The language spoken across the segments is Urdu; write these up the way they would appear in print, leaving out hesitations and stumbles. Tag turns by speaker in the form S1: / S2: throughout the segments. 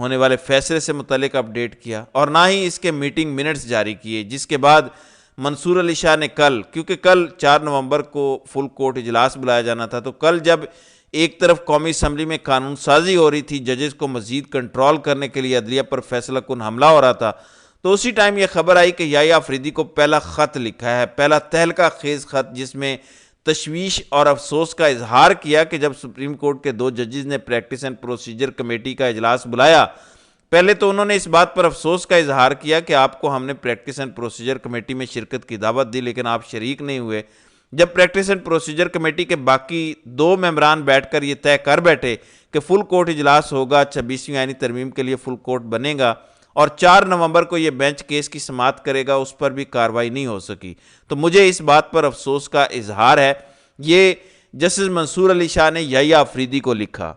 S1: ہونے والے فیصلے سے متعلق اپڈیٹ کیا اور نہ ہی اس کے میٹنگ منٹس جاری کیے، جس کے بعد منصور علی شاہ نے کیونکہ کل 4 نومبر کو فل کورٹ اجلاس بلایا جانا تھا، تو کل جب ایک طرف قومی اسمبلی میں قانون سازی ہو رہی تھی، ججز کو مزید کنٹرول کرنے کے لیے عدلیہ پر فیصلہ کن حملہ ہو رہا تھا، تو اسی ٹائم یہ خبر آئی کہ یحییٰ آفریدی کو پہلا خط لکھا ہے، پہلا تہلکہ خیز خط، جس میں تشویش اور افسوس کا اظہار کیا کہ جب سپریم کورٹ کے 2 ججز نے پریکٹس اینڈ پروسیجر کمیٹی کا اجلاس بلایا، پہلے تو انہوں نے اس بات پر افسوس کا اظہار کیا کہ آپ کو ہم نے پریکٹس اینڈ پروسیجر کمیٹی میں شرکت کی دعوت دی لیکن آپ شریک نہیں ہوئے۔ جب پریکٹس اینڈ پروسیجر کمیٹی کے باقی 2 ممبران بیٹھ کر یہ طے کر بیٹھے کہ فل کورٹ اجلاس ہوگا، 26ویں آئینی ترمیم کے لیے فل کورٹ بنے گا اور 4 نومبر کو یہ بینچ کیس کی سماعت کرے گا، اس پر بھی کارروائی نہیں ہو سکی، تو مجھے اس بات پر افسوس کا اظہار ہے۔ یہ جسٹس منصور علی شاہ نے یحییٰ آفریدی کو لکھا۔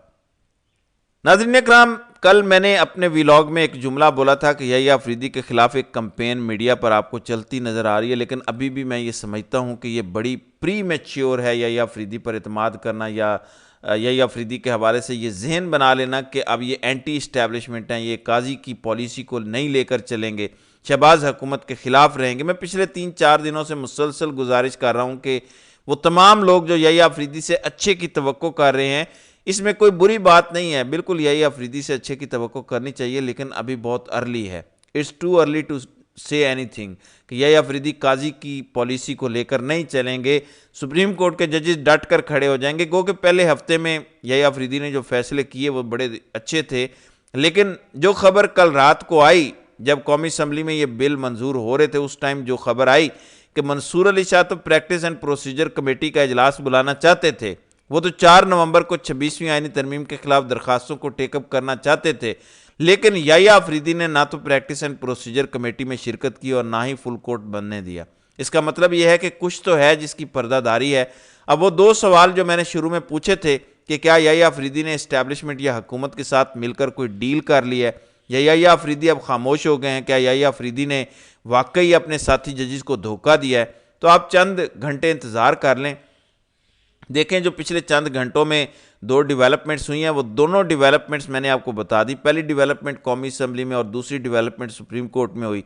S1: ناظرین اکرام، کل میں نے اپنے ویلاگ میں ایک جملہ بولا تھا کہ یحییٰ آفریدی کے خلاف ایک کمپین میڈیا پر آپ کو چلتی نظر آ رہی ہے، لیکن ابھی بھی میں یہ سمجھتا ہوں کہ یہ بڑی پری میچیور ہے یحییٰ آفریدی پر اعتماد کرنا، یا یحییٰ آفریدی کے حوالے سے یہ ذہن بنا لینا کہ اب یہ اینٹی اسٹیبلشمنٹ ہیں، یہ قاضی کی پالیسی کو نہیں لے کر چلیں گے، شہباز حکومت کے خلاف رہیں گے۔ میں پچھلے 3-4 دنوں سے مسلسل گزارش کر رہا ہوں کہ وہ تمام لوگ جو یحییٰ آفریدی سے اچھے کی توقع کر رہے ہیں، اس میں کوئی بری بات نہیں ہے، بالکل یحییٰ آفریدی سے اچھے کی توقع کرنی چاہیے، لیکن ابھی بہت ارلی ہے، اٹس ٹو ارلی ٹو سے اینی تھنگ، کہ یحییٰ آفریدی قاضی کی پالیسی کو لے کر نہیں چلیں گے، سپریم کورٹ کے ججز ڈٹ کر کھڑے ہو جائیں گے۔ گو کہ پہلے ہفتے میں یحییٰ آفریدی نے جو فیصلے کیے وہ بڑے اچھے تھے، لیکن جو خبر کل رات کو آئی جب قومی اسمبلی میں یہ بل منظور ہو رہے تھے، اس ٹائم جو خبر آئی کہ منصور علی شاہ تو پریکٹس اینڈ پروسیجر کمیٹی کا اجلاس بلانا چاہتے تھے، وہ تو 4 نومبر کو 26ویں آئینی ترمیم کے خلاف درخواستوں کو ٹیک اپ کرنا چاہتے تھے، لیکن یحییٰ آفریدی نے نہ تو پریکٹس اینڈ پروسیجر کمیٹی میں شرکت کی اور نہ ہی فل کورٹ بننے دیا۔ اس کا مطلب یہ ہے کہ کچھ تو ہے جس کی پردہ داری ہے۔ اب وہ 2 سوال جو میں نے شروع میں پوچھے تھے کہ کیا یحییٰ آفریدی نے اسٹیبلشمنٹ یا حکومت کے ساتھ مل کر کوئی ڈیل کر لی ہے، یا یحییٰ آفریدی اب خاموش ہو گئے ہیں، کیا یحییٰ آفریدی نے واقعی اپنے ساتھی ججز کو دھوکہ دیا ہے، تو آپ چند گھنٹے انتظار کر لیں، دیکھیں جو پچھلے چند گھنٹوں میں 2 ڈیولپمنٹس ہوئی ہیں، وہ دونوں ڈیولپمنٹس میں نے آپ کو بتا دی۔ پہلی ڈیولپمنٹ قومی اسمبلی میں اور دوسری ڈیولپمنٹ سپریم کورٹ میں ہوئی۔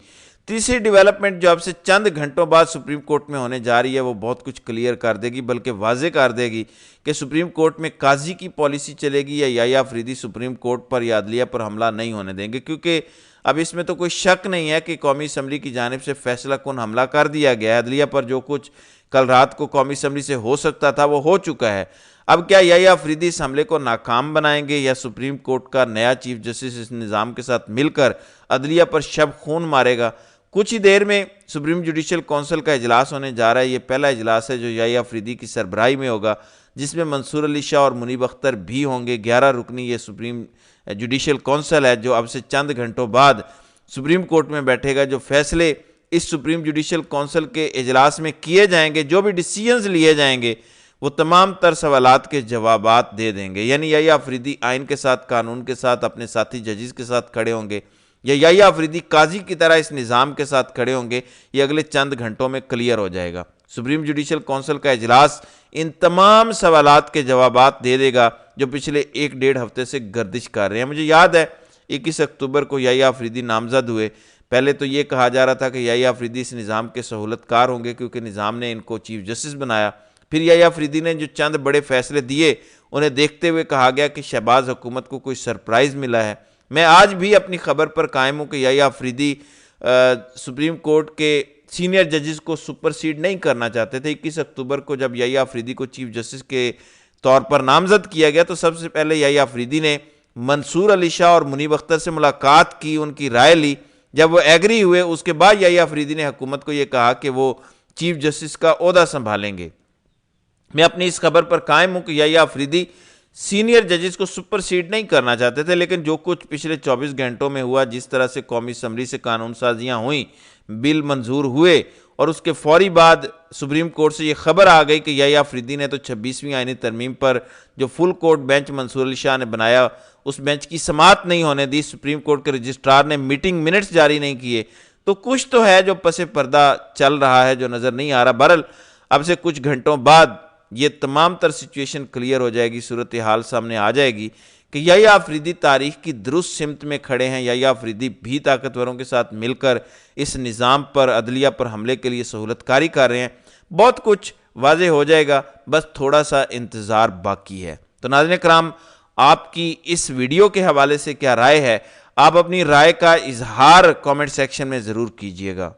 S1: تیسری ڈیولپمنٹ جو اب سے چند گھنٹوں بعد سپریم کورٹ میں ہونے جا رہی ہے، وہ بہت کچھ کلیئر کر دے گی، بلکہ واضح کر دے گی کہ سپریم کورٹ میں قاضی کی پالیسی چلے گی یا یحییٰ آفریدی سپریم کورٹ پر یا عدلیہ پر حملہ نہیں ہونے دیں گے، کیونکہ اب اس میں تو کوئی شک نہیں ہے کہ قومی اسمبلی کی جانب سے فیصلہ کن حملہ کر دیا گیا ہے، عدلیہ پر جو کچھ کل رات کو قومی اسمبلی سے ہو سکتا تھا وہ ہو چکا ہے۔ اب کیا یحییٰ آفریدی اس حملے کو ناکام بنائیں گے یا سپریم کورٹ کا نیا چیف جسٹس اس نظام کے ساتھ مل کر عدلیہ پر شب خون مارے گا؟ کچھ ہی دیر میں سپریم جوڈیشل کونسل کا اجلاس ہونے جا رہا ہے۔ یہ پہلا اجلاس ہے جو یحییٰ آفریدی کی سربراہی میں ہوگا، جس میں منصور علی شاہ اور منیب اختر بھی ہوں گے۔ 11 رکنی یہ سپریم جوڈیشل کونسل ہے جو اب سے چند گھنٹوں بعد سپریم کورٹ میں بیٹھے گا۔ جو فیصلے اس سپریم جوڈیشل کونسل کے اجلاس میں کیے جائیں گے، جو بھی ڈیسیژنز لیے جائیں گے، وہ تمام تر سوالات کے جوابات دے دیں گے۔ یعنی یحییٰ آفریدی آئین کے ساتھ، قانون کے ساتھ، اپنے ساتھی ججز کے ساتھ کھڑے ہوں گے، یا یحییٰ آفریدی قاضی کی طرح اس نظام کے ساتھ کھڑے ہوں گے، یہ اگلے چند گھنٹوں میں کلیئر ہو جائے گا۔ سپریم جوڈیشل کونسل کا اجلاس ان تمام سوالات کے جوابات دے دے گا جو پچھلے 1-1.5 ہفتے سے گردش کر رہے ہیں۔ مجھے یاد ہے 21 اکتوبر کو یحییٰ آفریدی نامزد ہوئے، پہلے تو یہ کہا جا رہا تھا کہ یحییٰ آفریدی اس نظام کے سہولت کار ہوں گے کیونکہ نظام نے ان کو چیف جسٹس بنایا۔ پھر یحییٰ آفریدی نے جو چند بڑے فیصلے دیے انہیں دیکھتے ہوئے کہا گیا کہ شہباز حکومت کو کوئی سرپرائز ملا ہے۔ میں آج بھی اپنی خبر پر قائم ہوں کہ یحییٰ آفریدی سپریم کورٹ کے سینئر ججز کو سپرسیڈ نہیں کرنا چاہتے تھے۔ 21 اکتوبر کو جب یحییٰ آفریدی کو چیف جسٹس کے طور پر نامزد کیا گیا تو سب سے پہلے یحییٰ آفریدی نے منصور علی شاہ اور منیب اختر سے ملاقات کی، ان کی رائے لی۔ جب وہ ایگری ہوئے اس کے بعد یحییٰ آفریدی نے حکومت کو یہ کہا کہ وہ چیف جسٹس کا عہدہ سنبھالیں گے۔ میں اپنی اس خبر پر قائم ہوں کہ یحییٰ آفریدی سینئر ججز کو سپرسیڈ نہیں کرنا چاہتے تھے، لیکن جو کچھ پچھلے 24 گھنٹوں میں ہوا، جس طرح سے قومی اسمبلی سے قانون سازیاں ہوئیں، بل منظور ہوئے اور اس کے فوری بعد سپریم کورٹ سے یہ خبر آ گئی کہ یحییٰ آفریدی نے تو 26ویں آئینی ترمیم پر جو فل کورٹ بینچ منصور علی شاہ نے بنایا اس بینچ کی سماعت نہیں ہونے دی، سپریم کورٹ کے رجسٹرار نے میٹنگ منٹس جاری نہیں کیے، تو کچھ تو ہے جو پس پردہ چل رہا ہے جو نظر نہیں آ رہا۔ بہرحال اب سے کچھ گھنٹوں بعد یہ تمام تر سچویشن کلیئر ہو جائے گی، صورتحال سامنے آ جائے گی کہ یحییٰ آفریدی تاریخ کی درست سمت میں کھڑے ہیں. یحییٰ آفریدی بھی طاقتوروں کے ساتھ مل کر اس نظام پر، عدلیہ پر حملے کے لیے سہولت کاری کر رہے ہیں. بہت کچھ واضح ہو جائے گا، بس تھوڑا سا انتظار باقی ہے. تو ناظرین کرام، آپ کی اس ویڈیو کے حوالے سے کیا رائے ہے؟ آپ اپنی رائے کا اظہار کامنٹ سیکشن میں ضرور کیجئے گا.